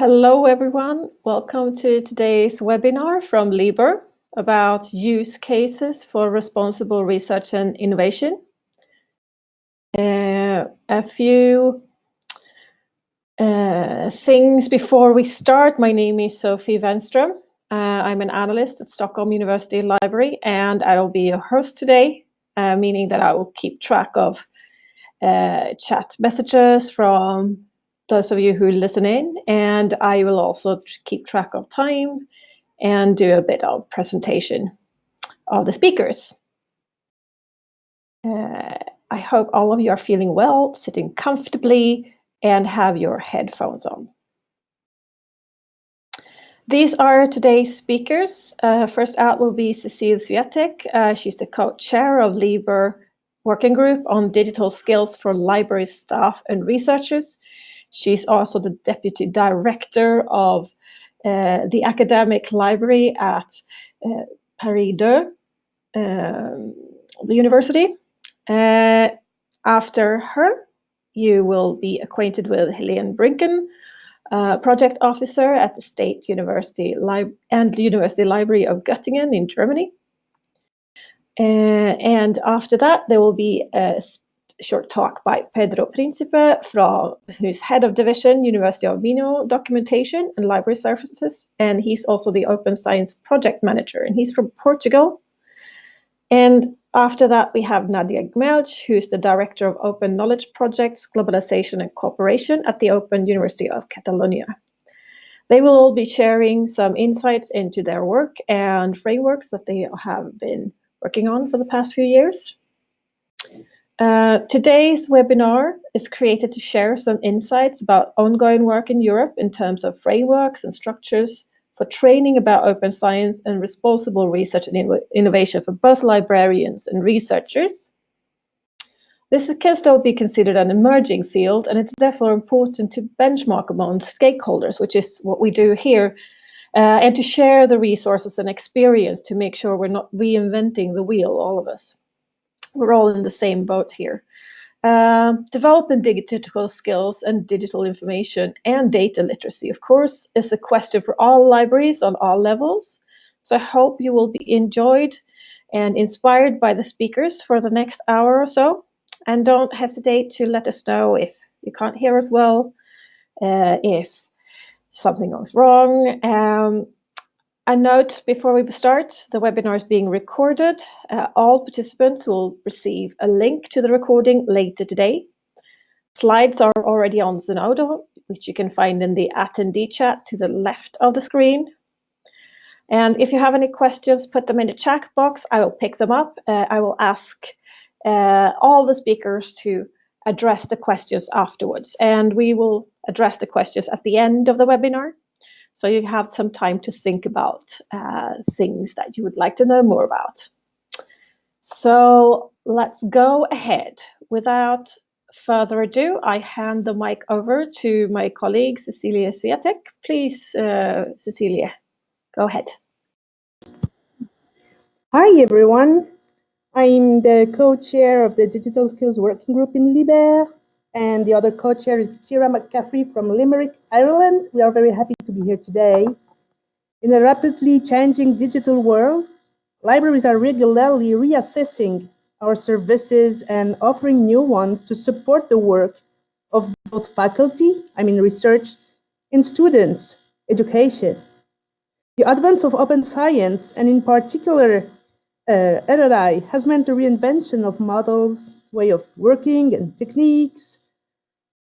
Hello, everyone. Welcome to today's webinar from LIBER about use cases for responsible research and innovation. A few things before we start. My name is Sophie Wenström. I'm an analyst at Stockholm University Library, and I will be your host today, meaning that I will keep track of chat messages from those of you who listen in, and I will also keep track of time and do a bit of presentation of the speakers. I hope all of you are feeling well, sitting comfortably, and have your headphones on. These are today's speakers. First out will be Cecilia Swiatek. She's the co-chair of LIBER Working Group on Digital Skills for Library Staff and Researchers. She's also the Deputy Director of the Academic Library at Paris 2, the university. After her, you will be acquainted with Helen Rankin, Project Officer at the State University and the University Library of Göttingen in Germany. And after that, there will be a short talk by Pedro Principe, who's head of division, Universidad di Minho, documentation and library services. And he's also the Open Science project manager, and he's from Portugal. And after that, we have Nadia Gmelch, who's the director of Open Knowledge Projects, Globalization and Cooperation at the Open University of Cataluña. They will all be sharing some insights into their work and frameworks that they have been working on for the past few years. Today's webinar is created to share some insights about ongoing work in Europe in terms of frameworks and structures for training about open science and responsible research and innovation for both librarians and researchers. This can still be considered an emerging field, and it's therefore important to benchmark among stakeholders, which is what we do here, and to share the resources and experience to make sure we're not reinventing the wheel, all of us. We're all in the same boat here. Developing digital skills and digital information and data literacy, of course, is a question for all libraries on all levels. So I hope you will be enjoyed and inspired by the speakers for the next hour or so. And don't hesitate to let us know if you can't hear us well, if something goes wrong. A note before we start, the webinar is being recorded. All participants will receive a link to the recording later today. Slides are already on Zenodo, which you can find in the attendee chat to the left of the screen. And if you have any questions, put them in the chat box. I will pick them up. I will ask all the speakers to address the questions afterwards. And we will address the questions at the end of the webinar. So you have some time to think about things that you would like to know more about. So let's go ahead. Without further ado, I hand the mic over to my colleague, Cecilia Swiatek. Please, Cecilia, go ahead. Hi, everyone. I'm the co-chair of the Digital Skills Working Group in LIBER, and the other co-chair is Kira McCaffrey from Limerick, Ireland. We are very happy to be here today. In a rapidly changing digital world, libraries are regularly reassessing our services and offering new ones to support the work of both faculty, research, and students, education. The advance of open science, and in particular RRI, has meant a reinvention of models, way of working, and techniques.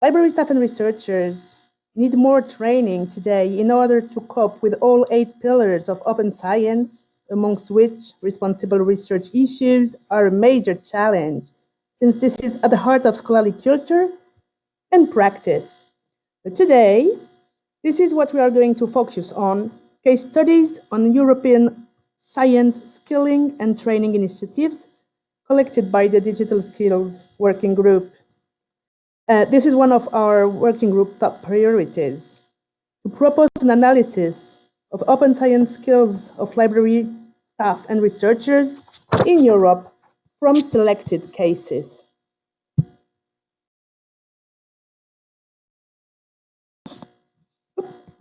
Library staff and researchers need more training today in order to cope with all 8 pillars of open science, amongst which responsible research issues are a major challenge, since this is at the heart of scholarly culture and practice. But today, this is what we are going to focus on: case studies on European science skilling and training initiatives collected by the Digital Skills Working Group. This is one of our working group top priorities, to propose an analysis of open science skills of library staff and researchers in Europe from selected cases.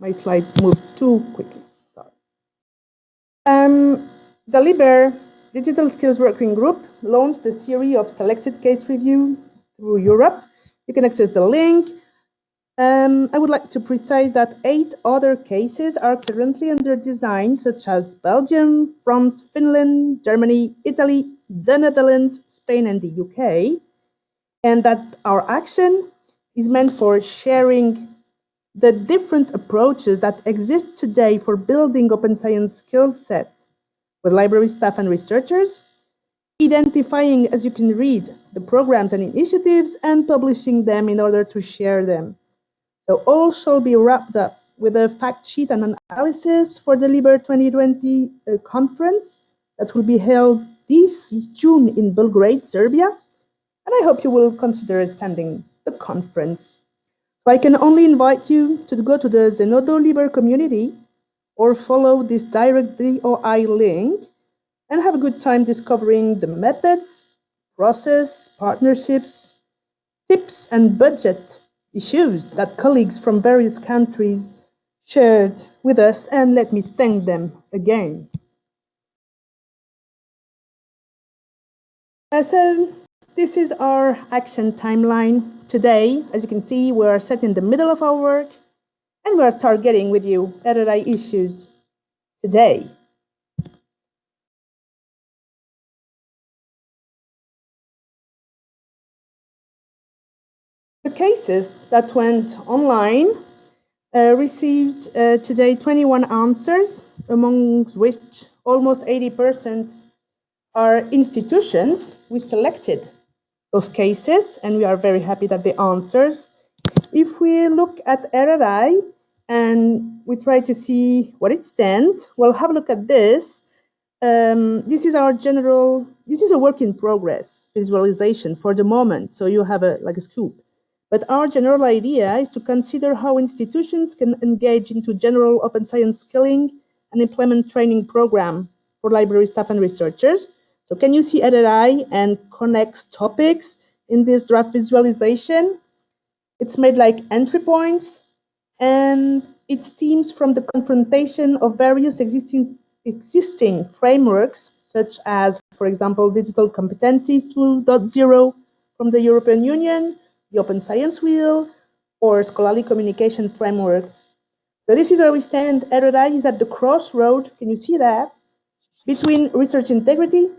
My slide moved too quickly. Sorry. The LIBER Digital Skills Working Group launched a series of selected case review through Europe. You can access the link. I would like to precise that 8 other cases are currently under design, such as Belgium, France, Finland, Germany, Italy, the Netherlands, Spain, and the UK, and that our action is meant for sharing the different approaches that exist today for building open science skill sets with library staff and researchers, identifying, as you can read, the programs and initiatives, and publishing them in order to share them. So all shall be wrapped up with a fact sheet and an analysis for the LIBER 2020 conference that will be held this June in Belgrade, Serbia. And I hope you will consider attending the conference. So I can only invite you to go to the Zenodo LIBER community or follow this direct DOI link and have a good time discovering the methods, process, partnerships, tips, and budget issues that colleagues from various countries shared with us, and let me thank them again. So this is our action timeline. Today, as you can see, we are set in the middle of our work, and we are targeting with you RRI issues today. The cases that went online received today 21 answers, amongst which almost 80% are institutions. We selected those cases, and we are very happy that the answers. If we look at RRI and we try to see what it stands, well, have a look at this. This is a work in progress visualization for the moment, so you have a scoop. But our general idea is to consider how institutions can engage into general open science skilling and implement training program for library staff and researchers. So can you see RRI and connects topics in this draft visualization? It's made like entry points, and it stems from the confrontation of various existing frameworks, such as, for example, Digital Competencies 2.0 from the European Union, the Open Science Wheel, or scholarly communication frameworks. So this is where we stand. RRI is at the crossroad, can you see that? Between research integrity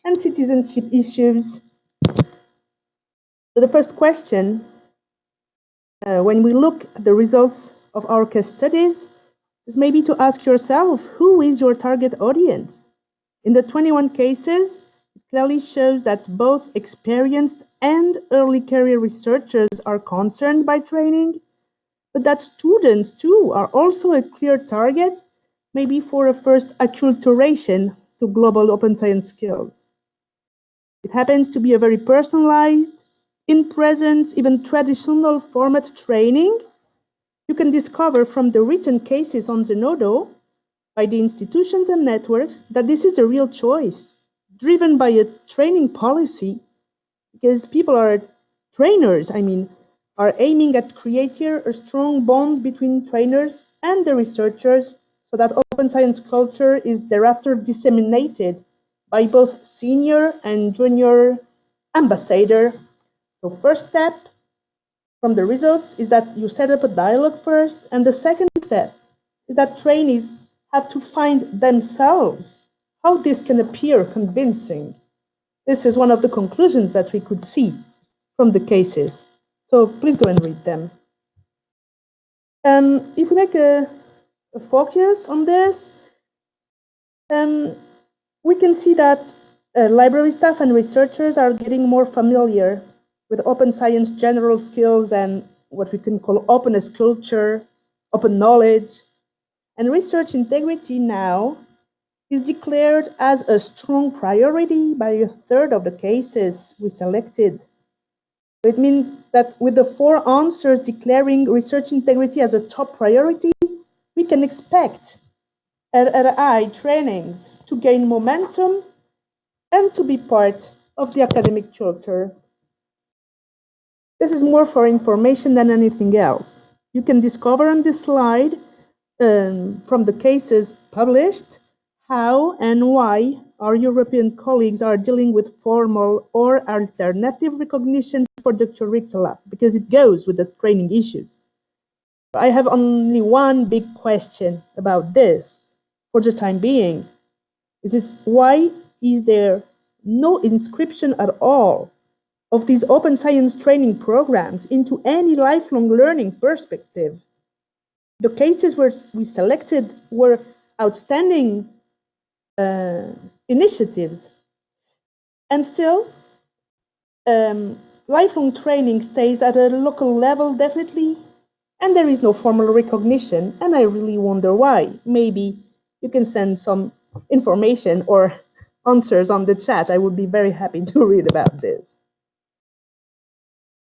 and citizenship issues. So the first question, when we look at the results of our case studies, is maybe to ask yourself, who is your target audience? In the 21 cases, it clearly shows that both experienced and early career researchers are concerned by training, but that students too are also a clear target, maybe for a first acculturation to global open science skills. It happens to be a very personalized, in presence, even traditional format training. You can discover from the written cases on Zenodo by the institutions and networks that this is a real choice, driven by a training policy, because people are trainers, are aiming at creating a strong bond between trainers and the researchers so that open science culture is thereafter disseminated by both senior and junior ambassador. So first step from the results is that you set up a dialogue first, and the second step is that trainees have to find themselves how this can appear convincing. This is one of the conclusions that we could see from the cases. So please go and read them. If we make a focus on this, we can see that library staff and researchers are getting more familiar with open science general skills and what we can call openness culture, open knowledge. And research integrity now is declared as a strong priority by a third of the cases we selected. It means that with the 4 answers declaring research integrity as a top priority, we can expect RRI trainings to gain momentum and to be part of the academic culture. This is more for information than anything else. You can discover on this slide from the cases published, how and why our European colleagues are dealing with formal or alternative recognition for the curricula, because it goes with the training issues. I have only one big question about this for the time being. Is why is there no inscription at all of these open science training programs into any lifelong learning perspective? The cases where we selected were outstanding initiatives, and still lifelong training stays at a local level, definitely, and there is no formal recognition, and I really wonder why. Maybe you can send some information or answers on the chat. I would be very happy to read about this.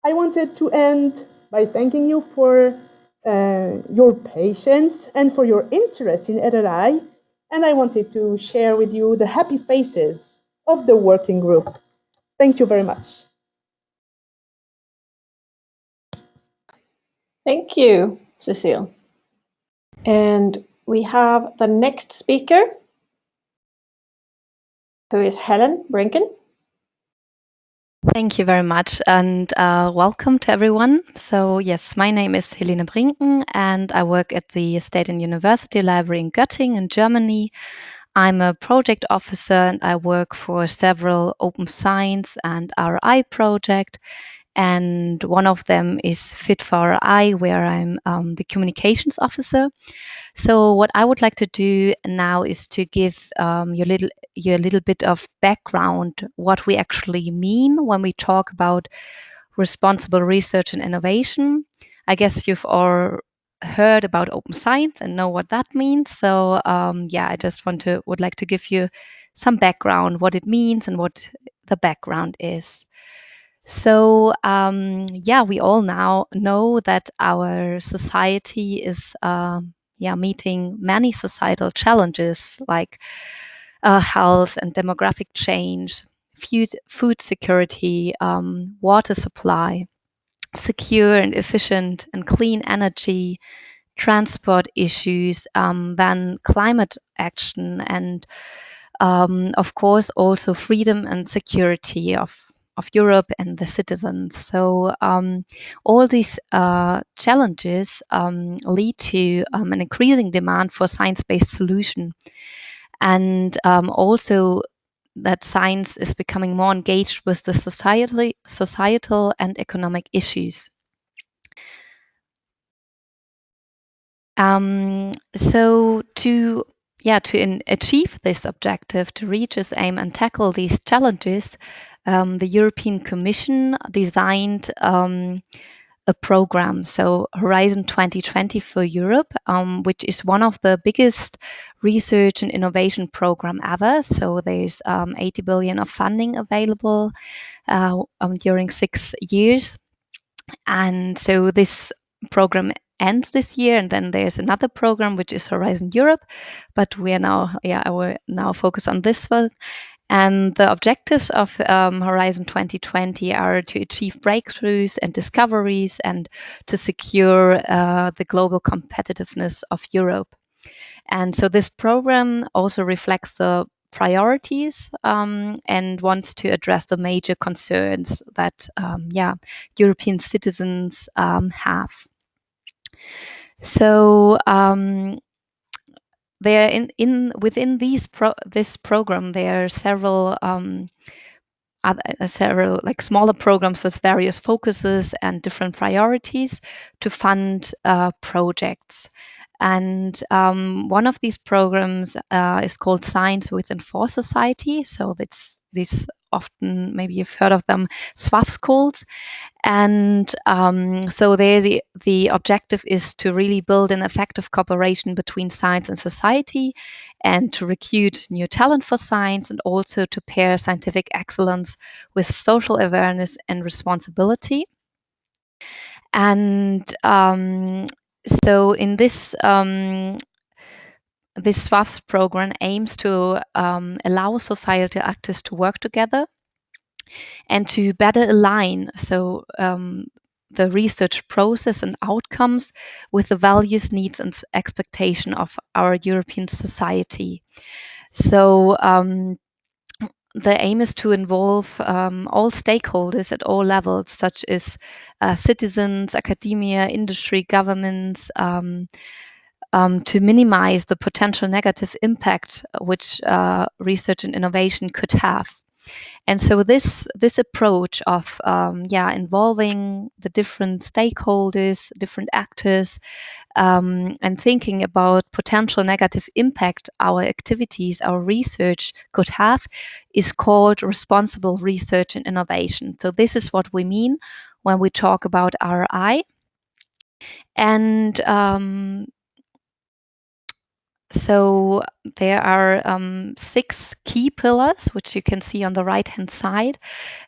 I wanted to end by thanking you for your patience and for your interest in RRI, and I wanted to share with you the happy faces of the working group. Thank you very much. Thank you, Cecile. And we have the next speaker, who is Helen Rankin. Thank you very much, and welcome to everyone. So yes, my name is Helene Rankin, and I work at the State and University Library in Göttingen in Germany. I'm a project officer, and I work for several open science and RRI projects. And one of them is FIT4RRI, where I'm the communications officer. So what I would like to do now is to give you a little bit of background, what we actually mean when we talk about responsible research and innovation. I guess you've all heard about open science and know what that means. So yeah, I just would like to give you some background, what it means and what the background is. So yeah, we all now know that our society is meeting many societal challenges like health and demographic change, food security, water supply, secure and efficient and clean energy, transport issues, then climate action, and of course also freedom and security of Europe and the citizens. So all these challenges lead to an increasing demand for science-based solution, and also that science is becoming more engaged with the societal and economic issues. So to achieve this objective, to reach this aim and tackle these challenges, the European Commission designed a program, so Horizon 2020 for Europe, which is one of the biggest research and innovation program ever. So there's 80 billion of funding available during 6 years. And so this program ends this year, and then there's another program which is Horizon Europe, but we're now focused on this one. And the objectives of Horizon 2020 are to achieve breakthroughs and discoveries and to secure the global competitiveness of Europe. And so this program also reflects the priorities and wants to address the major concerns that European citizens have. So there within this program, there are several like smaller programs with various focuses and different priorities to fund projects. And one of these programs is called Science Within For Society. So it's this often, maybe you've heard of them, SWAF schools. And so there the objective is to really build an effective cooperation between science and society, and to recruit new talent for science, and also to pair scientific excellence with social awareness and responsibility. And so in this this SWAFs program aims to allow societal actors to work together and to better align. So the research process and outcomes with the values, needs, and expectation of our European society. So the aim is to involve all stakeholders at all levels, such as citizens, academia, industry, governments, to minimize the potential negative impact which research and innovation could have. And so this approach of involving the different stakeholders, different actors, and thinking about potential negative impact our activities, our research could have, is called responsible research and innovation. So this is what we mean when we talk about RRI. And so there are 6 key pillars, which you can see on the right-hand side,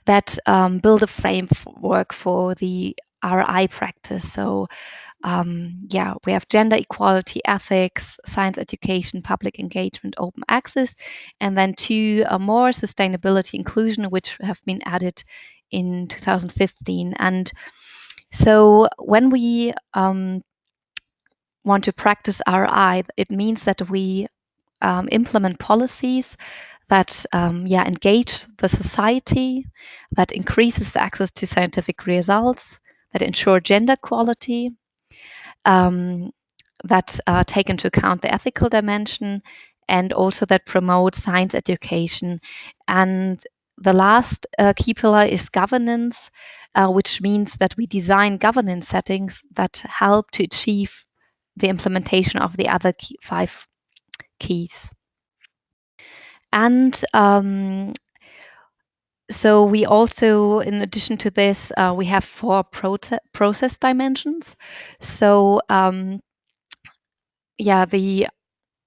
that build a framework for the RI practice. So we have gender equality, ethics, science education, public engagement, open access, and then 2 more, sustainability, inclusion, which have been added in 2015. And so when we want to practice RI, it means that we implement policies that engage the society, that increases the access to scientific results, that ensure gender equality, that take into account the ethical dimension, and also that promote science education. And the last key pillar is governance, which means that we design governance settings that help to achieve the implementation of the other 5 keys. And so we also, in addition to this, we have 4 process dimensions. So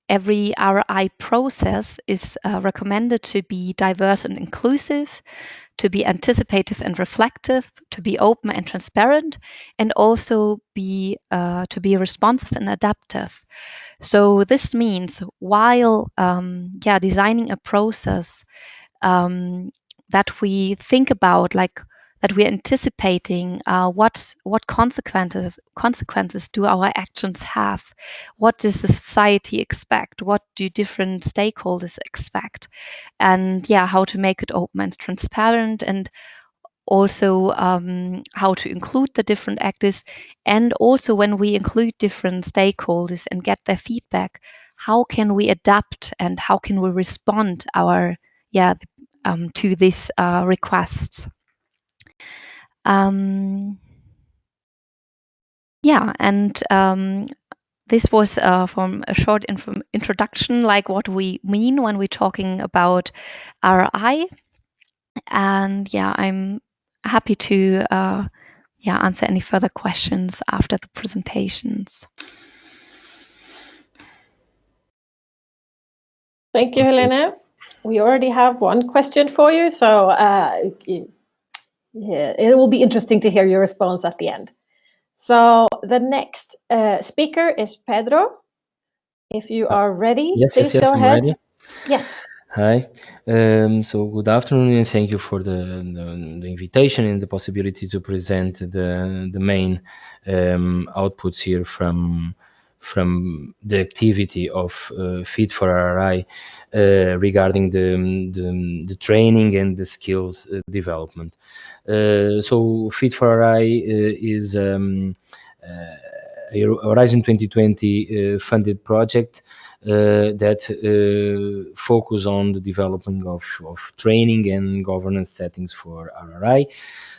every RI process is recommended to be diverse and inclusive, to be anticipative and reflective, to be open and transparent, and also to be responsive and adaptive. So this means while designing a process, that we think about, like, that we're anticipating what consequences do our actions have, what does the society expect, what do different stakeholders expect, and how to make it open and transparent, and also how to include the different actors, and also when we include different stakeholders and get their feedback, how can we adapt and how can we respond to these requests. This was from a short introduction, like what we mean when we're talking about RI. And I'm happy to answer any further questions after the presentations. Thank you, Helena. We already have one question for you, so it will be interesting to hear your response at the end. So the next speaker is Pedro. If you are ready, please go ahead. I'm ready. Yes. Hi. So good afternoon, and thank you for the invitation and the possibility to present the main outputs here from the activity of FIT4RRI regarding the training and the skills development. So FIT4RRI is a Horizon 2020 funded project that focus on the development of training and governance settings for RRI.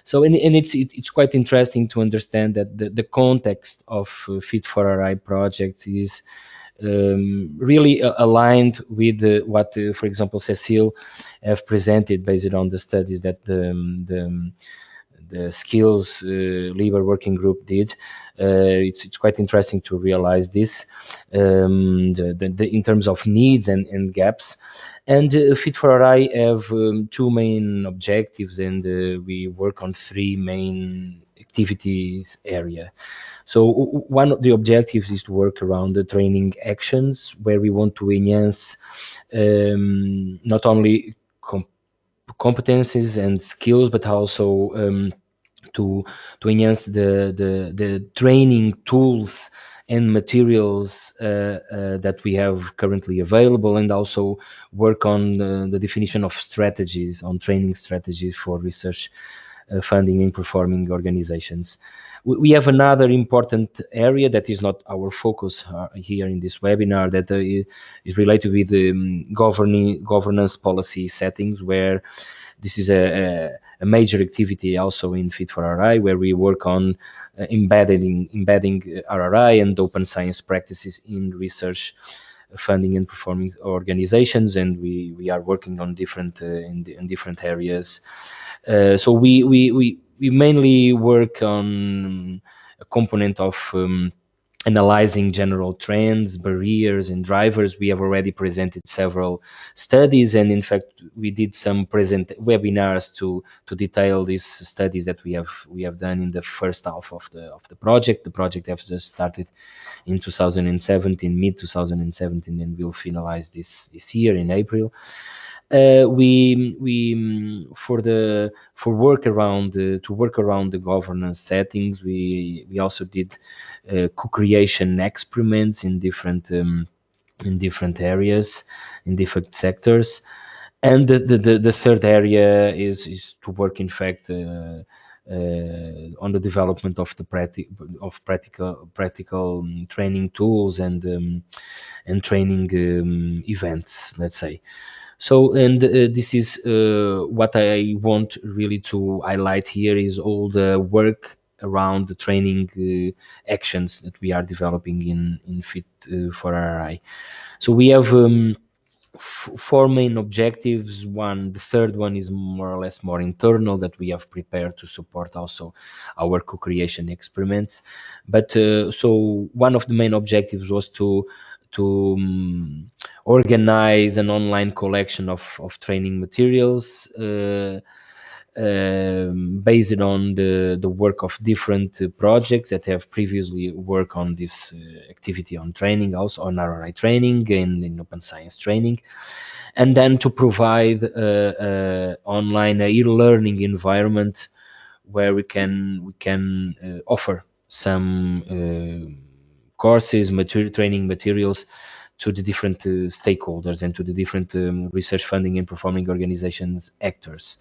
So, and it's quite interesting to understand that the context of FIT4RRI project is really aligned with what, for example, Cecile have presented based on the studies that the skills LIBER working group did. It's quite interesting to realize this in terms of needs and gaps. And FIT4RRI have 2 main objectives, and we work on 3 main activities area. So one of the objectives is to work around the training actions, where we want to enhance not only competencies and skills, but also to enhance the training tools and materials that we have currently available, and also work on the definition of strategies, on training strategies for research funding and performing organizations. We have another important area that is not our focus here in this webinar, that is related with governance policy settings, where this is a major activity also in FIT4RRI, where we work on embedding RRI and open science practices in research funding and performing organizations, and we are working on different in different areas. So we mainly work on a component of analyzing general trends, barriers, and drivers. We have already presented several studies, and in fact, we did some webinars to detail these studies that we have done in the first half of the project. The project has just started in 2017, mid 2017, and we'll finalize this year in April. For work around the governance settings, we also did co-creation experiments in different areas, in different sectors. And the third area is to work, in fact, on the development of the practical training tools and training events, let's say. So, and this is what I want really to highlight here, is all the work around the training actions that we are developing in FIT4RRI. So we have four main objectives. The third one is more or less more internal, that we have prepared to support also our co-creation experiments. But so one of the main objectives was to organize an online collection of training materials based on the work of different projects that have previously worked on this activity on training, also on RRI training and in open science training, and then to provide online e-learning environment where we can offer some courses, training materials to the different stakeholders and to the different research funding and performing organizations actors.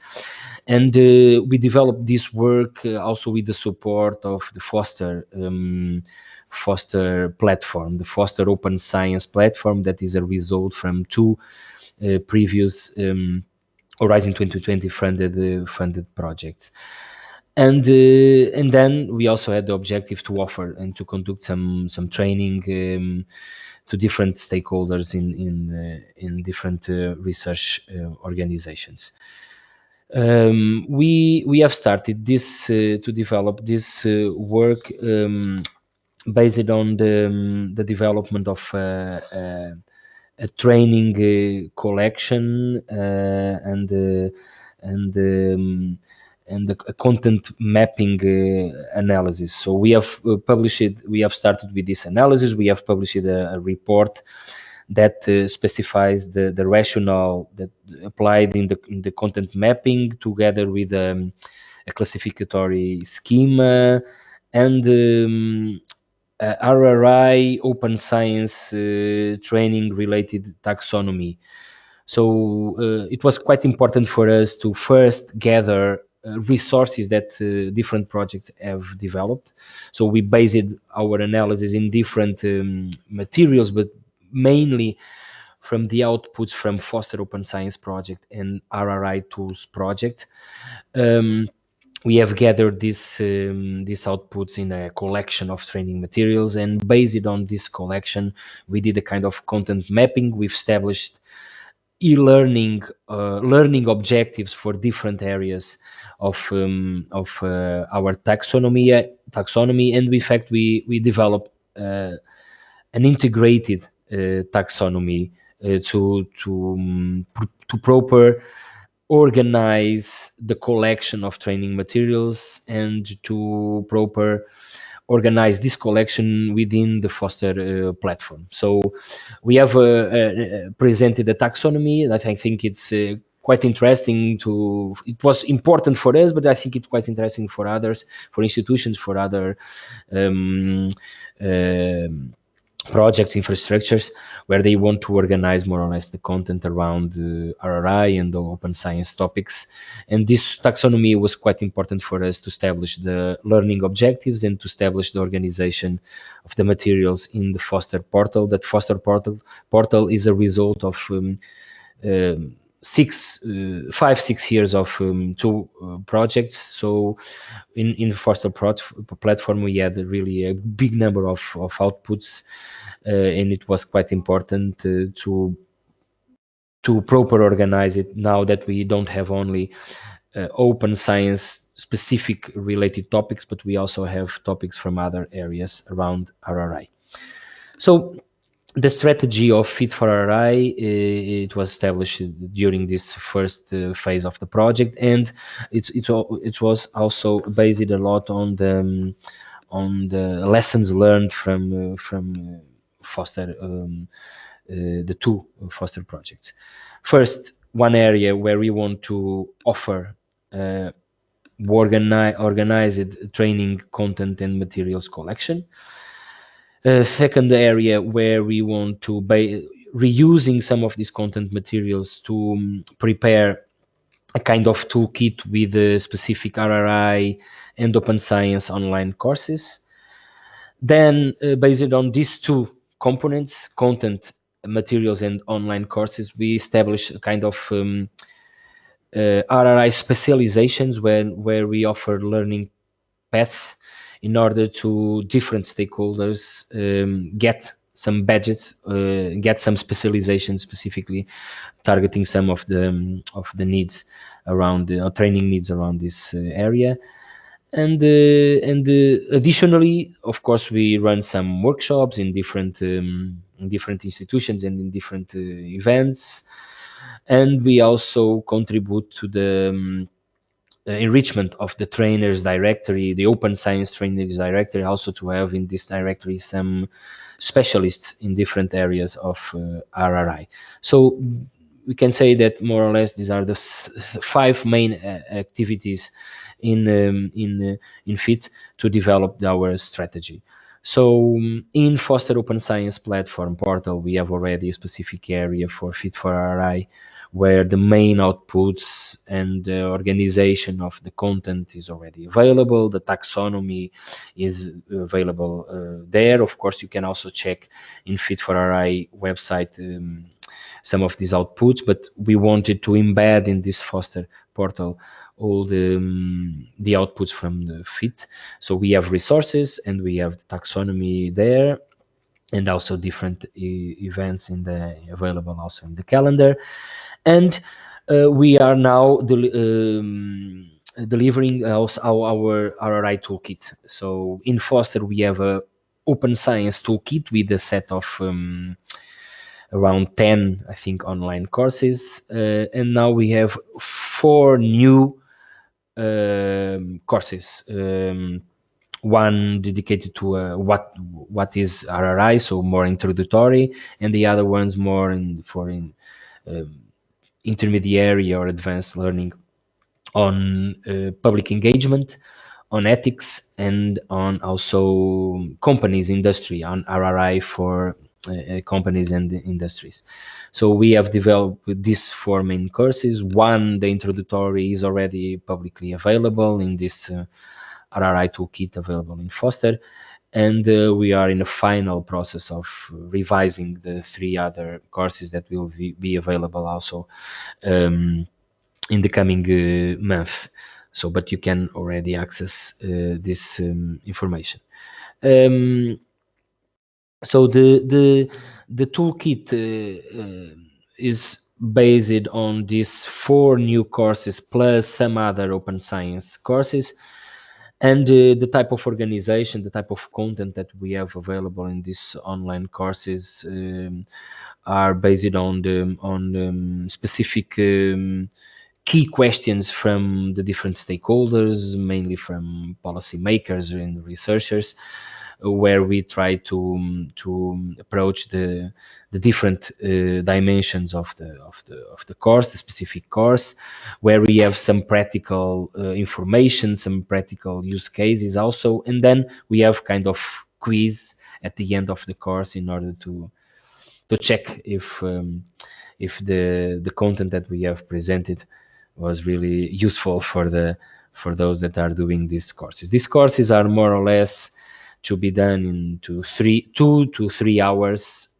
And we developed this work also with the support of the FOSTER platform, the FOSTER Open Science platform, that is a result from two previous Horizon 2020 funded projects. And then we also had the objective to offer and to conduct some training to different stakeholders in different research organizations. We have started this to develop this work based on the development of a training collection and a content mapping analysis. So we have started with this analysis. We have published a report that specifies the rationale that applied in the content mapping, together with a classificatory schema and RRI open science training related taxonomy. So it was quite important for us to first gather resources that different projects have developed. So we based our analysis in different materials, but mainly from the outputs from FOSTER Open Science Project and RRI Tools Project. We have gathered these outputs in a collection of training materials, and based on this collection, we did a kind of content mapping. We've established e-learning learning objectives for different areas of our taxonomy, and in fact we developed an integrated taxonomy to proper organize the collection of training materials and to proper organize this collection within the FOSTER platform. So we have presented a taxonomy that I think it's quite interesting to. It was important for us, but I think it's quite interesting for others, for institutions, for other projects, infrastructures, where they want to organize more or less the content around RRI and the open science topics. And this taxonomy was quite important for us to establish the learning objectives and to establish the organization of the materials in the Foster portal. That Foster portal is a result of 5-6 years of two projects. So in Foster platform, we had really a big number of outputs, and it was quite important to proper organize it, now that we don't have only open science specific related topics, but we also have topics from other areas around RRI. So the strategy of FIT4RRI, it was established during this first phase of the project, and it was also based a lot on the lessons learned from Foster, the two Foster projects. First, one area where we want to offer organized training content and materials collection. Second area where we want to reusing some of these content materials to prepare a kind of toolkit with specific RRI and open science online courses. Then based on these two components, content materials and online courses, we establish a kind of RRI specializations where we offer learning path in order to different stakeholders get some budgets, get some specialization, specifically targeting some of the needs around training needs around this area. And additionally, of course, we run some workshops in different institutions and in different events, and we also contribute to the enrichment of the trainers directory, the open science trainers directory, also to have in this directory some specialists in different areas of RRI. So we can say that more or less these are the 5 main activities in FIT to develop our strategy. So in Foster Open Science Platform portal, we have already a specific area for FIT4RRI, where the main outputs and the organization of the content is already available. The taxonomy is available there. Of course, you can also check in FIT4RRI website some of these outputs, but we wanted to embed in this Foster portal all the outputs from the FIT. So we have resources and we have the taxonomy there, and also different events available also in the calendar. And we are now delivering also our RRI toolkit. So in Foster, we have a open science toolkit with a set of around 10, I think, online courses. And now we have 4 new courses. One dedicated to what is RRI, so more introductory, and the other ones more for intermediary or advanced learning on public engagement, on ethics, and on also companies, industry, on RRI for companies and industries. So we have developed these 4 main courses. One, the introductory, is already publicly available in this RRI toolkit available in Foster, and we are in a final process of revising the 3 other courses that will be available also in the coming month. So, but you can already access this information. So the toolkit is based on these 4 new courses plus some other open science courses, and the type of organization, the type of content that we have available in these online courses are based on the specific key questions from the different stakeholders, mainly from policymakers and researchers, where we try to approach the different dimensions of the course, the specific course, where we have some practical information, some practical use cases also, and then we have kind of quiz at the end of the course in order to check if the content that we have presented was really useful for those that are doing these courses. These courses are more or less to be done in 2 to 3 hours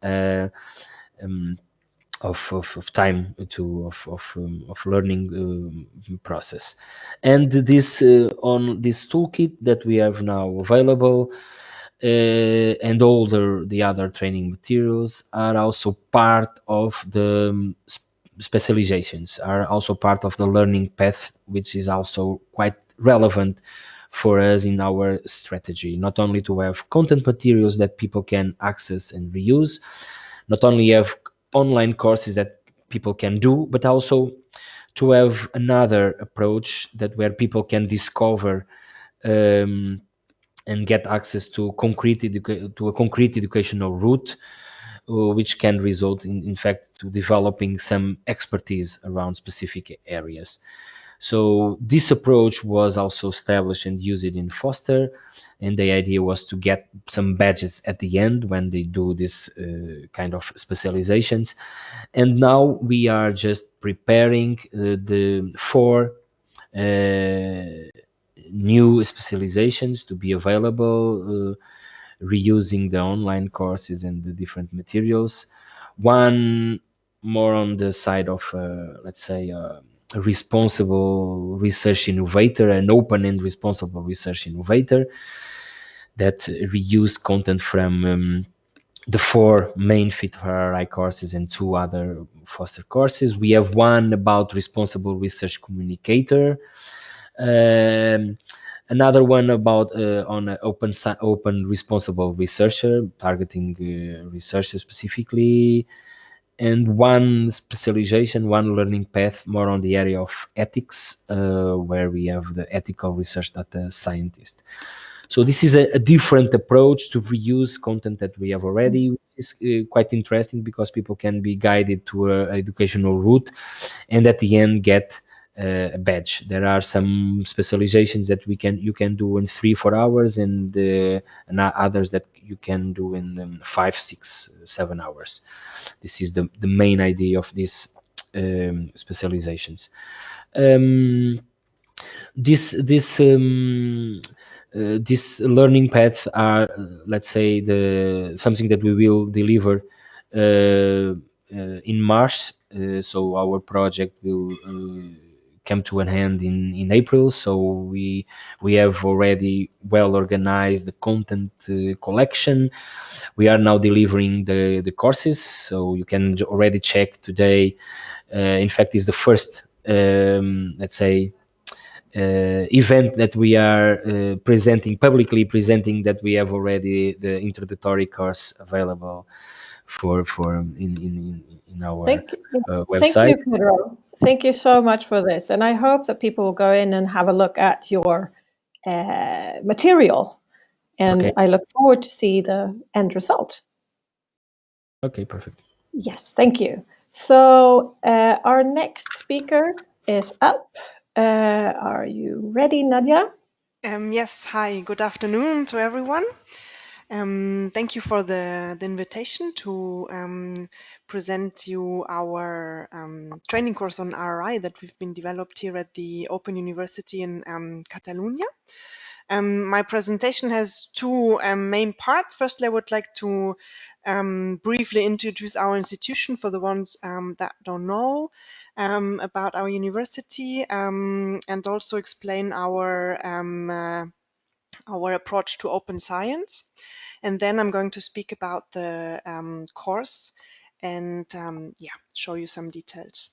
of time of learning process. And this on this toolkit that we have now available, and all the other training materials are also part of the specializations, are also part of the learning path, which is also quite relevant for us in our strategy. Not only to have content materials that people can access and reuse, not only have online courses that people can do, but also to have another approach that where people can discover and get access to to a concrete educational route, which can result in fact to developing some expertise around specific areas. So this approach was also established and used in Foster, and the idea was to get some badges at the end when they do this kind of specializations. And now we are just preparing the 4 new specializations to be available, reusing the online courses and the different materials. One more on the side of, let's say, a responsible research innovator, an open and responsible research innovator that reuse content from the 4 main FIT4RRI courses and 2 other Foster courses. We have one about responsible research communicator, another one about on an open responsible researcher, targeting researchers specifically, and one specialization, one learning path more on the area of ethics, where we have the ethical research data scientist. So this is a different approach to reuse content that we have already, which is quite interesting because people can be guided to an educational route and at the end get a badge. There are some specializations that you can do in 3-4 hours, and others that you can do in 5, 6, 7 hours. This is the main idea of these specializations. This learning path are, let's say, something that we will deliver in March. So our project will come to an end in April. So we have already well organized the content collection. We are now delivering the courses, so you can already check today. In fact, is the first, let's say, event that we are publicly presenting, that we have already the introductory course available for in our Thank website. you, Pedro. Thank you so much for this. And I hope that people will go in and have a look at your material. And Okay. I look forward to see the end result. Okay, perfect. Yes, thank you. So our next speaker is up. Are you ready, Nadia? Yes, hi, good afternoon to everyone. Thank you for the invitation to present you our training course on RRI that we've been developed here at the Open University in Cataluña. My presentation has 2 main parts. Firstly, I would like to briefly introduce our institution for the ones that don't know about our university, and also explain our approach to open science. And then I'm going to speak about the course and show you some details.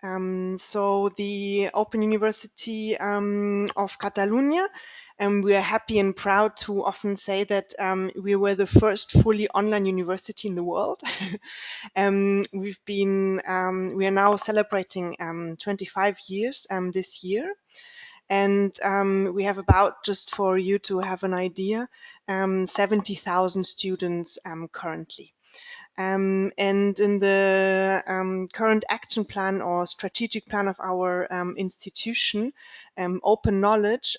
So the Open University of Cataluña, we are happy and proud to often say that we were the first fully online university in the world. We are now celebrating 25 years this year. And we have about, just for you to have an idea, 70,000 students currently. And in the current action plan or strategic plan of our institution, open knowledge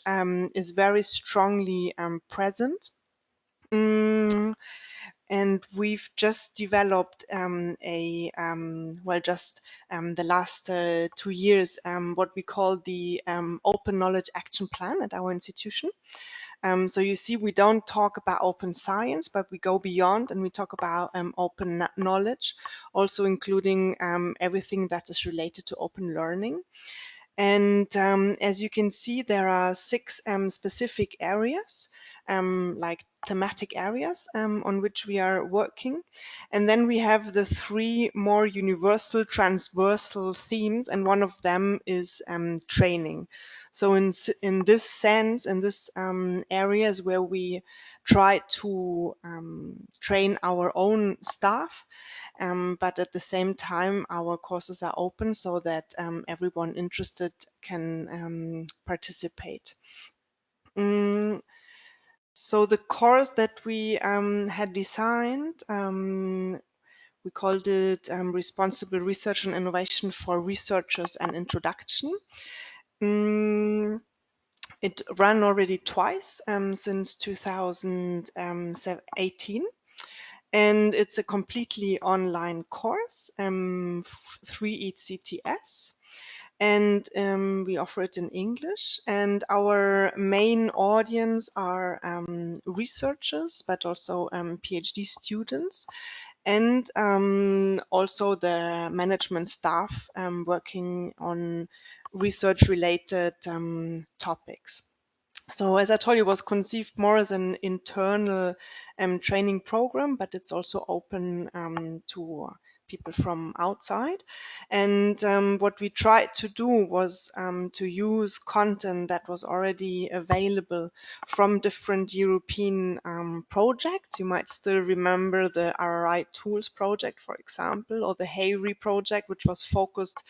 is very strongly present. And we've just developed the last 2 years, what we call the Open Knowledge Action Plan at our institution. So you see, we don't talk about open science, but we go beyond and we talk about open knowledge, also including everything that is related to open learning. And as you can see, there are 6 specific areas, like thematic areas on which we are working. And then we have the 3 more universal transversal themes, and one of them is training. So in this sense, in this areas where we try to train our own staff, but at the same time, our courses are open so that everyone interested can participate. So the course that we had designed, we called it Responsible Research and Innovation for Researchers and Introduction. It ran already twice since 2018. And it's a completely online course, 3 ECTS, and we offer it in English. And our main audience are researchers, but also PhD students, and also the management staff working on research-related topics. So as I told you, it was conceived more as an internal training program, but it's also open to people from outside. And what we tried to do was to use content that was already available from different European projects. You might still remember the RRI Tools project, for example, or the HEIRI project, which was focused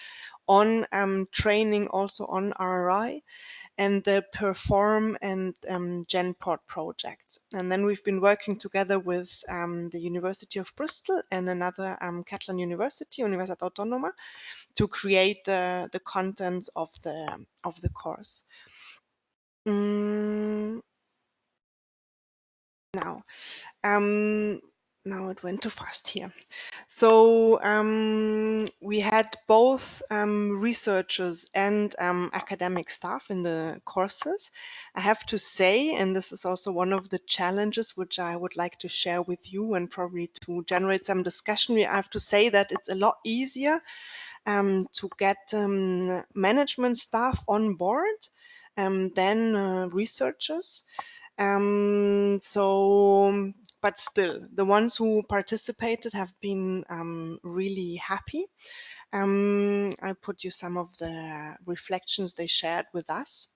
on training also on RRI, and the Perform and GenPod projects. And then we've been working together with the University of Bristol and another Catalan university, Universitat Autònoma, to create the contents of the course. Now it went too fast here. So we had both researchers and academic staff in the courses. I have to say, and this is also one of the challenges which I would like to share with you and probably to generate some discussion, I have to say that it's a lot easier to get management staff on board than researchers. But still, the ones who participated have been really happy. I put you some of the reflections they shared with us.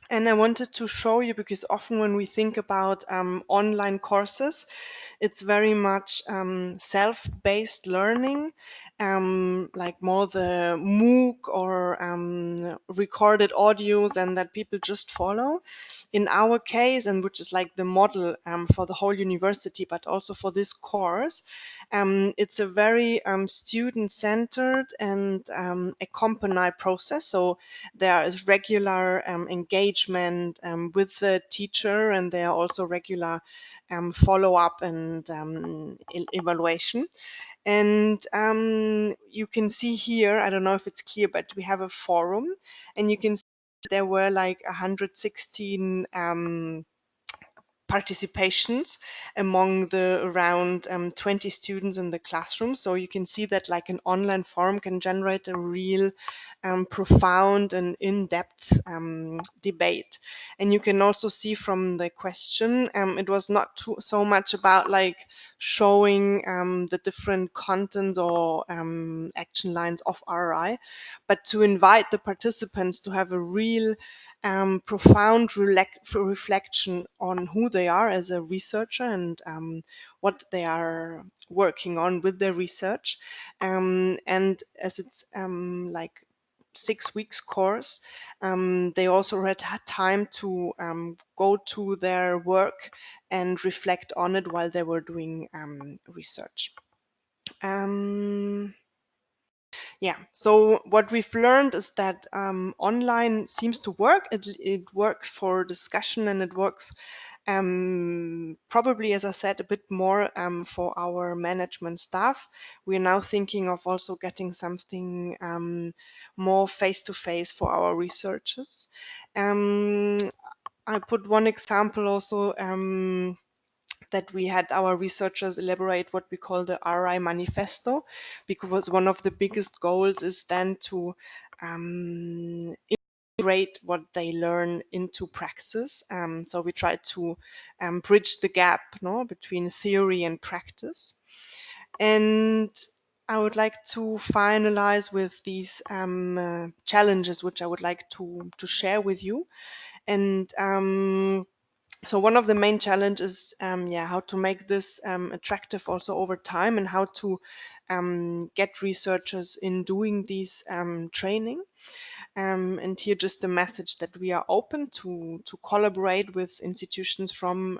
And I wanted to show you, because often when we think about online courses, it's very much self-based learning, like more the MOOC or recorded audios, and that people just follow. In our case, and which is like the model for the whole university, but also for this course, it's a very student-centered and accompanied process. So there is regular engagement with the teacher, and there are also regular follow-up and evaluation. And you can see here, I don't know if it's clear, but we have a forum, and you can see there were like 116 participations among the around 20 students in the classroom. So you can see that like an online forum can generate a real profound and in-depth debate. And you can also see from the question, it was not so much about like showing the different contents or action lines of RRI, but to invite the participants to have a real profound reflection on who they are as a researcher and what they are working on with their research. And as it's like 6 weeks course, they also had time to go to their work and reflect on it while they were doing research. Yeah, so what we've learned is that online seems to work. It works for discussion, and it works probably, as I said, a bit more for our management staff. We're now thinking of also getting something more face-to-face for our researchers. I put one example also, that we had our researchers elaborate what we call the RRI manifesto, because one of the biggest goals is then to integrate what they learn into practice. So we try to bridge the gap, no, between theory and practice. And I would like to finalize with these challenges, which I would like to share with you. And so one of the main challenges, how to make this attractive also over time, and how to get researchers in doing these training. And here just a message that we are open to collaborate with institutions from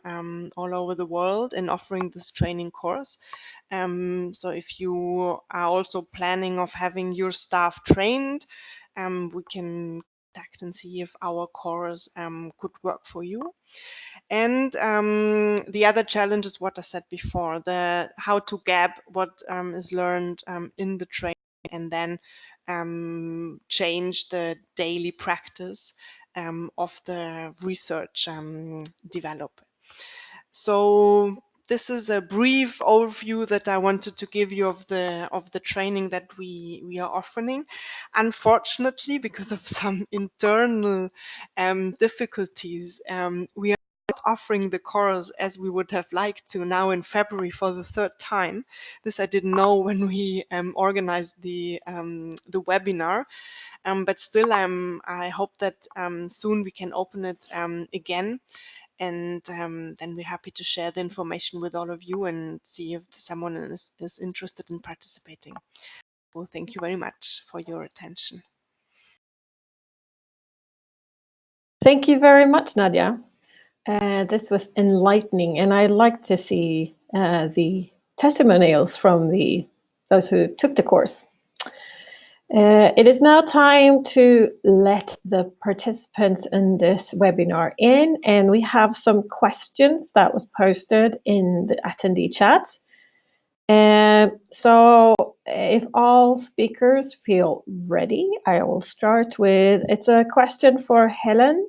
all over the world in offering this training course. So if you are also planning of having your staff trained, we can contact and see if our course could work for you. And the other challenge is what I said before, the how to gap what is learned in the training and then change the daily practice of the research development. So this is a brief overview that I wanted to give you of the training that we are offering. Unfortunately, because of some internal difficulties, we are not offering the course as we would have liked to now in February for the third time. This I didn't know when we organized the webinar. But still, I hope that soon we can open it again. And then we're happy to share the information with all of you and see if someone is interested in participating. Well, thank you very much for your attention. Thank you very much, Nadia. This was enlightening, and I like to see the testimonials from those who took the course. It is now time to let the participants in this webinar in, and we have some questions that was posted in the attendee chat. So if all speakers feel ready, I will start with, it's a question for Helen.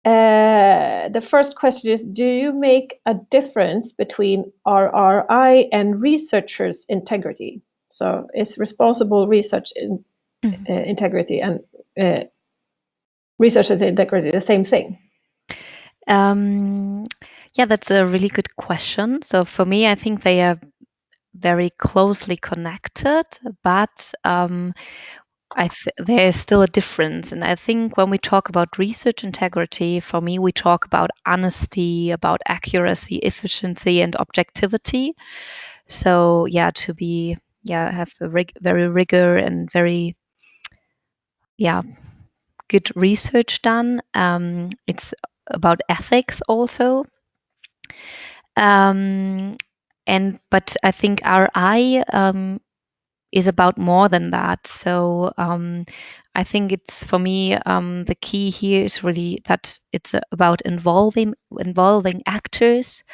The first question is, do you make a difference between RRI and researchers' integrity? So is responsible research integrity and researchers' integrity the same thing? Yeah, that's a really good question. So for me, I think they are very closely connected, but there is still a difference. And I think when we talk about research integrity, for me, we talk about honesty, about accuracy, efficiency, and objectivity. So yeah, to be, have a very rigor and very, good research done. It's about ethics also. But I think RI is about more than that. So I think it's, for me, the key here is really that it's about involving actors,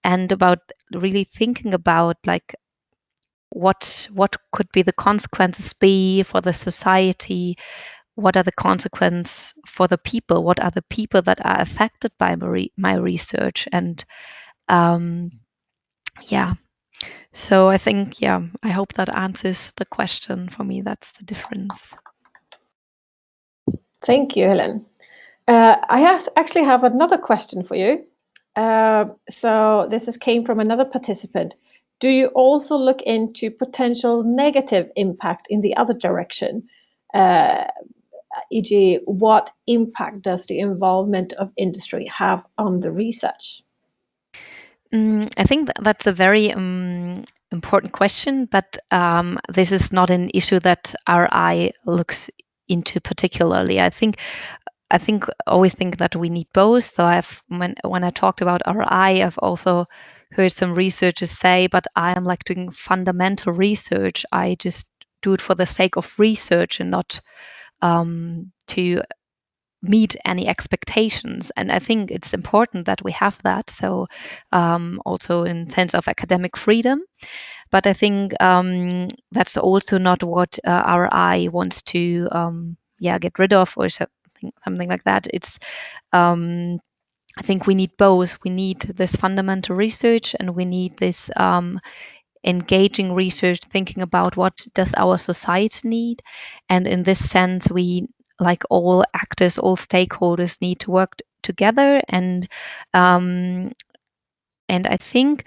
and about really thinking about like what could be the consequences be for the society, what are the consequences for the people, what are the people that are affected by my research, and so I think, I hope that answers the question. For me, that's the difference. Thank you, Helen. I actually have another question for you. So this came from another participant. Do you also look into potential negative impact in the other direction? E.g., what impact does the involvement of industry have on the research? I think that's a very important question, but this is not an issue that RRI looks into particularly. I think always think that we need both. So when I talked about RRI, I've also heard some researchers say, but I am like doing fundamental research. I just do it for the sake of research and not to meet any expectations. And I think it's important that we have that. So also in sense of academic freedom. But I think that's also not what RI wants to get rid of or something like that. It's I think we need both. We need this fundamental research and we need this engaging research, thinking about what does our society need. And in this sense, we, like all actors, all stakeholders, need to work together. And I think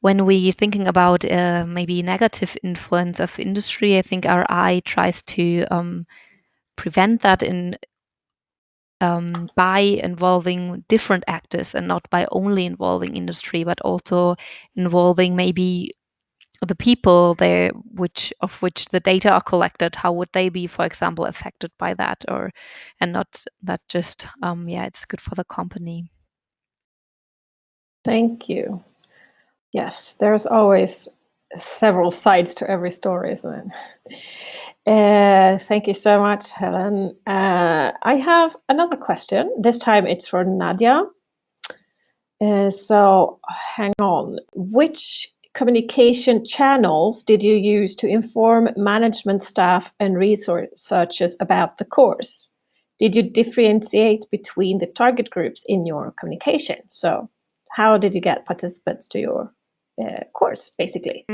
when we're thinking about maybe negative influence of industry, I think RI tries to prevent that by involving different actors and not by only involving industry, but also involving maybe the people there, which the data are collected. How would they be, for example, affected by that, and not that just it's good for the company. Thank you. Yes, there's always several sides to every story, isn't it? Thank you so much, Helen. I have another question. This time it's for Nadia. So hang on. Which communication channels did you use to inform management staff and researchers about the course? Did you differentiate between the target groups in your communication? So how did you get participants to your course, basically?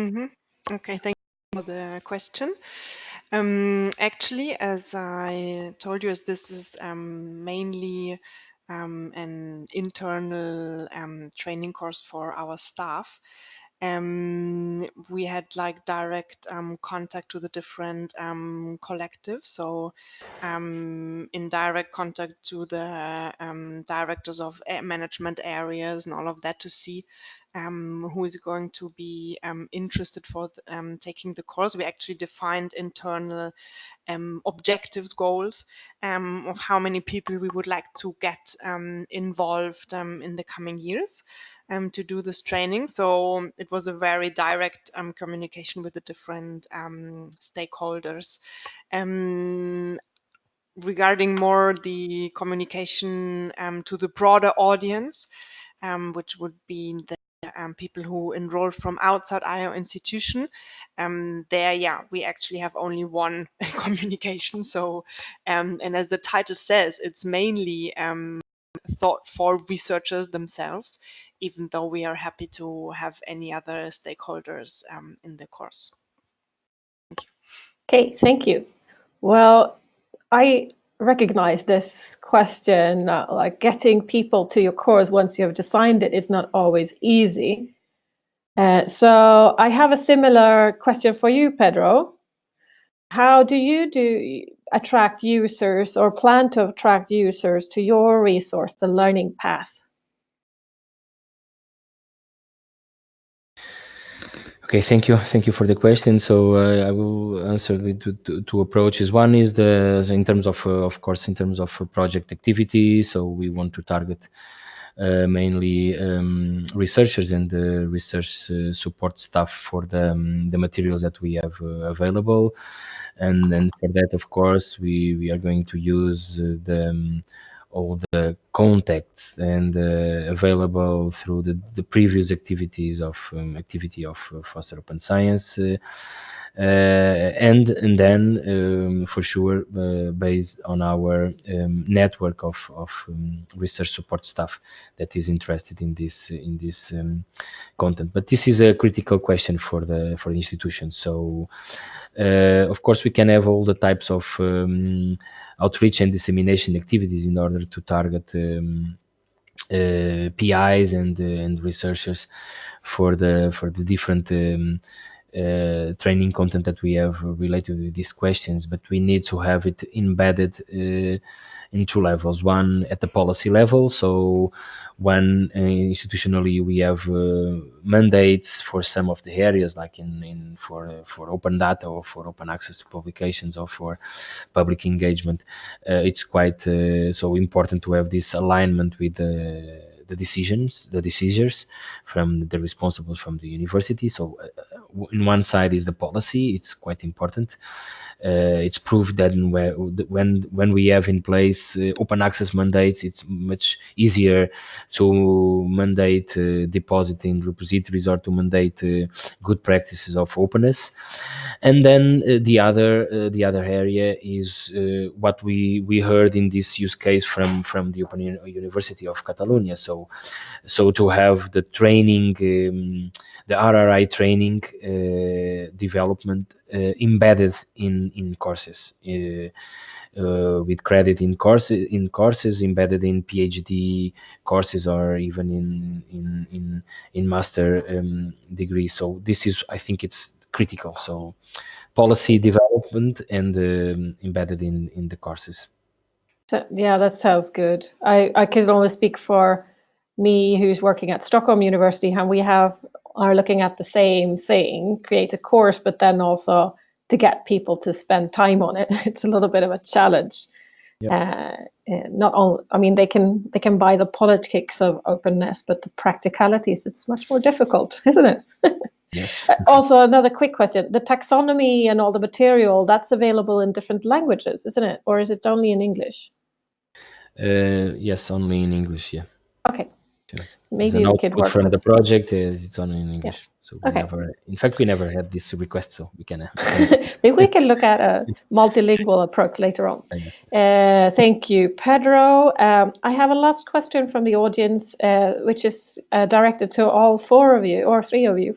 Okay, thank you for the question. Actually, as I told you, this is mainly an internal training course for our staff. We had like direct contact to the different collectives, so in direct contact to the directors of management areas and all of that to see who is going to be interested for taking the course. We actually defined internal objectives, goals of how many people we would like to get involved in the coming years to do this training. So it was a very direct communication with the different stakeholders. Regarding more the communication to the broader audience, which would be the people who enroll from outside our institution, we actually have only one communication. So, and as the title says, it's mainly thought for researchers themselves, even though we are happy to have any other stakeholders in the course. Thank you. Okay, thank you. Well, I recognize this question, like getting people to your course once you have designed it is not always easy. So I have a similar question for you, Pedro. How do you attract users or plan to attract users to your resource, the learning path? Okay, thank you for the question. So I will answer with two approaches. One is in terms of course, in terms of project activity. So we want to target mainly researchers and research support staff for the materials that we have available, and for that, of course, we are going to use all the contacts and available through the previous activities of Foster Open Science, and then for sure based on our network of research support staff that is interested in this content. But this is a critical question for the institution. So of course we can have all the types of outreach and dissemination activities in order to target PIs and researchers for the different training content that we have related with these questions, but we need to have it embedded in two levels. One at the policy level, so when institutionally we have mandates for some of the areas, like for open data or for open access to publications or for public engagement, it's quite so important to have this alignment with the decisions from the responsibles from the university. So in one side is the policy. It's quite important. It's proof that when we have in place open access mandates, it's much easier to mandate deposit in repositories or to mandate good practices of openness. And then the other area is what we heard in this use case from the Open University of Cataluña. So to have the training, the RRI training development embedded in courses, with credit in courses embedded in PhD courses or even in master degree. So this is, I think, it's critical. So policy development and embedded in the courses. Yeah, that sounds good. I can only speak for me, who's working at Stockholm University, and we are looking at the same thing, create a course, but then also to get people to spend time on it. It's a little bit of a challenge. Not all, I mean, they can buy the politics of openness, but the practicalities, it's much more difficult, isn't it? Yes. Also, another quick question: the taxonomy and all the material, that's available in different languages, isn't it, or is it only in English? Yes, only in English. Yeah. Okay. Yeah. Maybe we could work from with the project. It's only in English. Yeah. So we never had this request, so we can. Maybe we can look at a multilingual approach later on. Yes. Thank you, Pedro. I have a last question from the audience, which is directed to all four of you, or three of you,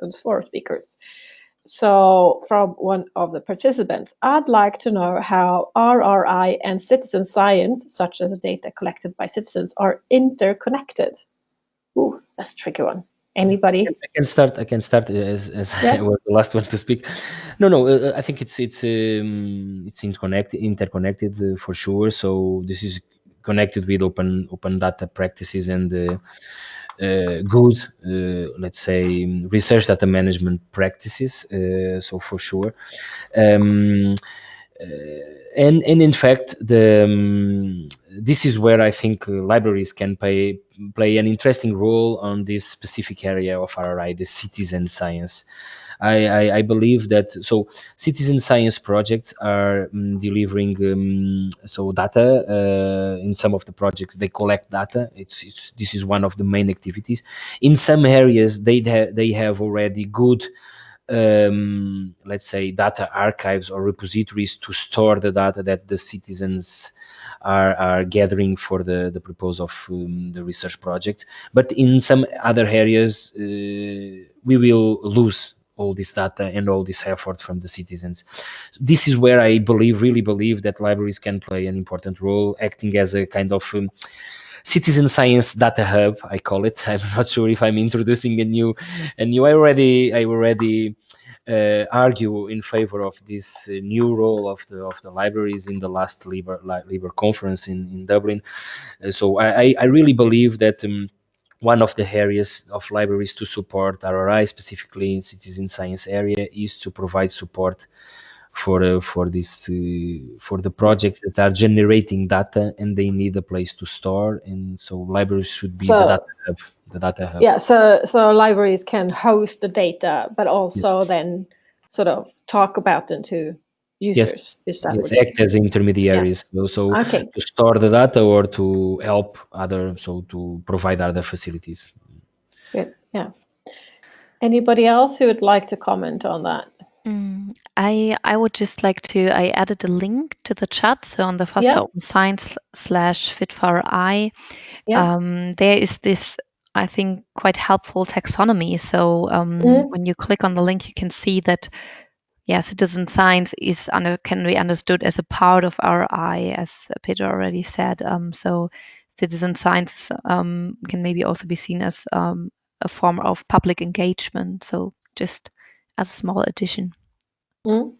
those four speakers. So from one of the participants, I'd like to know how RRI and citizen science, such as data collected by citizens, are interconnected. Ooh, that's a tricky one. Anybody? I can start as I was the last one to speak. No, I think it's interconnected for sure. So this is connected with open data practices and good, let's say, research data management practices. So for sure. And in fact, this is where I think libraries can play an interesting role on this specific area of RRI, the citizen science. I believe that citizen science projects are delivering data. In some of the projects, they collect data. This is one of the main activities. In some areas, they have already good, let's say, data archives or repositories to store the data that the citizens are gathering for the purpose of the research project. But in some other areas, we will lose all this data and all this effort from the citizens. This is where I really believe that libraries can play an important role, acting as a kind of citizen science data hub, I call it. I'm not sure if I'm introducing a new. I already argue in favor of this new role of the libraries in the last LIBER conference in Dublin. So I really believe that one of the areas of libraries to support RRI, specifically in citizen science area, is to provide support for the projects that are generating data and they need a place to store, and so libraries should be the data hub. Yeah, so libraries can host the data, but also then sort of talk about them to users. Yes, act as intermediaries. Yeah. So to store the data or to help to provide other facilities. Good. Yeah. Anybody else who would like to comment on that? I would just like to, I added a link to the chat. So on the Foster Open Science /FIT4RRI, there is this, I think, quite helpful taxonomy. So when you click on the link, you can see that, citizen science can be understood as a part of RRI, as Peter already said. So citizen science can maybe also be seen as a form of public engagement. So just as a small addition. Mm.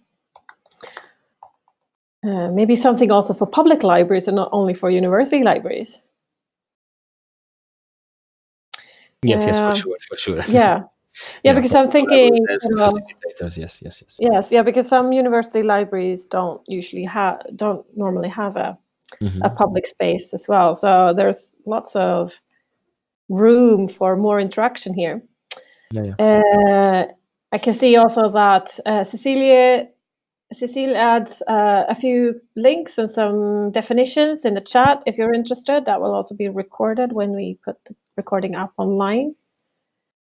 Maybe something also for public libraries and not only for university libraries. Yes, for sure. Yeah, because I'm thinking, facilitators, yes. Yes, because some university libraries don't normally have a public space as well. So there's lots of room for more interaction here. I can see also that Cecilia adds a few links and some definitions in the chat. If you're interested, that will also be recorded when we put the recording up online.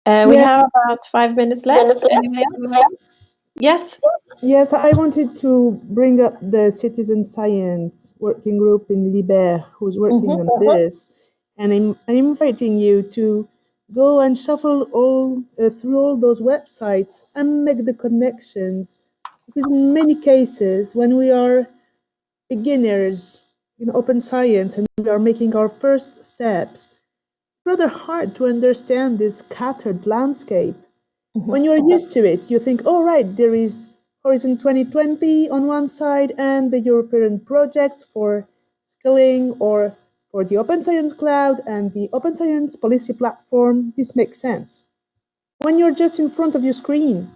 We have about 5 minutes left. Anybody else? Yes. Yes, I wanted to bring up the citizen science working group in LIBER who's working on this. And I'm inviting you to go and shuffle through all those websites and make the connections. Because in many cases, when we are beginners in open science and we are making our first steps, it's rather hard to understand this scattered landscape. When you're used to it, you think, oh, right, there is Horizon 2020 on one side and the European projects for skilling or for the Open Science Cloud and the Open Science Policy Platform. This makes sense. When you're just in front of your screen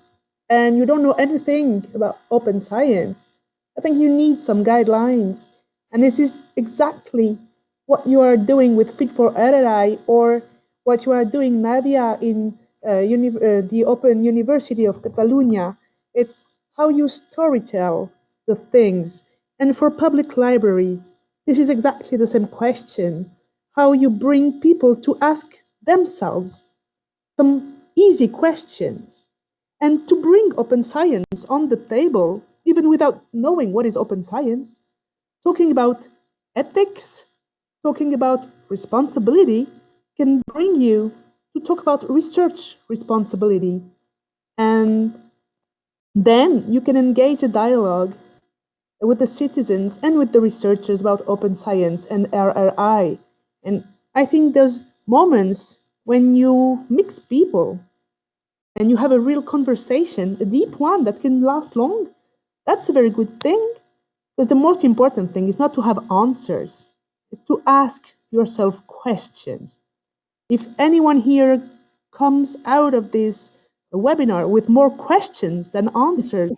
and you don't know anything about open science, I think you need some guidelines. And this is exactly what you are doing with FIT4RRI or what you are doing, Nadia, in the Open University of Cataluña. It's how you storytell the things. And for public libraries, this is exactly the same question. How you bring people to ask themselves some easy questions and to bring open science on the table, even without knowing what is open science, talking about ethics, talking about responsibility can bring you to talk about research responsibility. And then you can engage a dialogue with the citizens and with the researchers about open science and RRI. And I think those moments when you mix people and you have a real conversation, a deep one that can last long, that's a very good thing. Because the most important thing is not to have answers, it's to ask yourself questions. If anyone here comes out of this webinar with more questions than answers,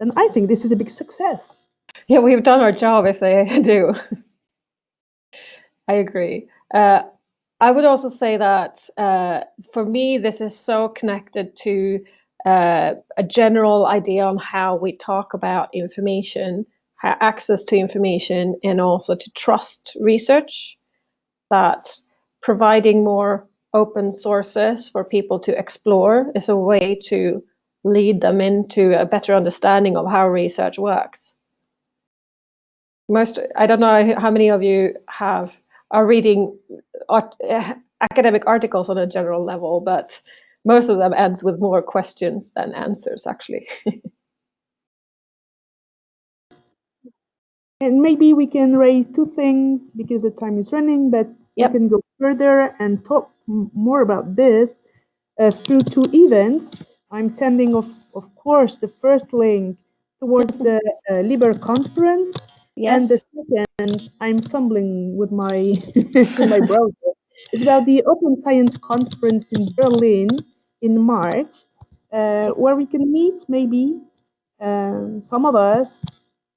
then I think this is a big success. Yeah, we've done our job if they do. I agree. I would also say that for me, this is so connected to a general idea on how we talk about information, access to information, and also to trust research, that providing more open sources for people to explore is a way to lead them into a better understanding of how research works. I don't know how many of you are reading academic articles on a general level, but most of them ends with more questions than answers, actually. And maybe we can raise two things because the time is running, but we can go further and talk more about this through two events. I'm sending, of course, the first link towards the LIBER conference. Yes. And the second, I'm fumbling with my, my browser. It's about the Open Science Conference in Berlin in March, where we can meet maybe some of us,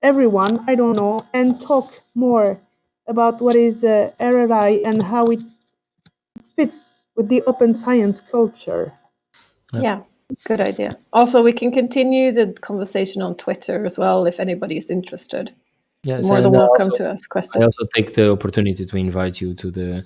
everyone, I don't know, and talk more about what is RRI and how it fits with the open science culture. Yeah, good idea. Also, we can continue the conversation on Twitter as well if anybody is interested. Yes, more than welcome to ask questions. I also take the opportunity to invite you to the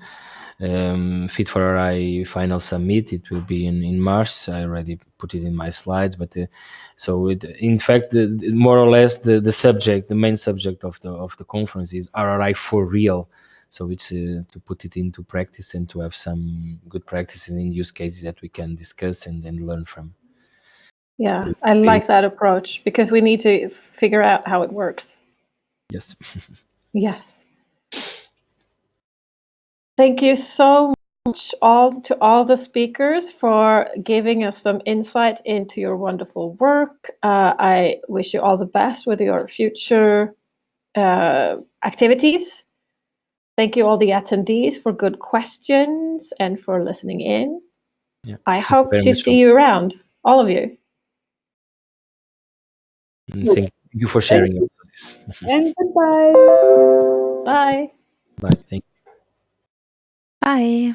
FIT4RRI final summit. It will be in March. I already put it in my slides, but in fact, more or less the main subject of the conference is RRI for real. So it's to put it into practice and to have some good practices and use cases that we can discuss and then learn from. Yeah, I like that approach because we need to figure out how it works. Yes. Yes. Thank you so to all the speakers for giving us some insight into your wonderful work. I wish you all the best with your future activities. Thank you all the attendees for good questions and for listening in. Yeah, I hope very to much see so. you around, all of you. Thank you for sharing also this. And goodbye. Bye. Bye. Thank you. Bye.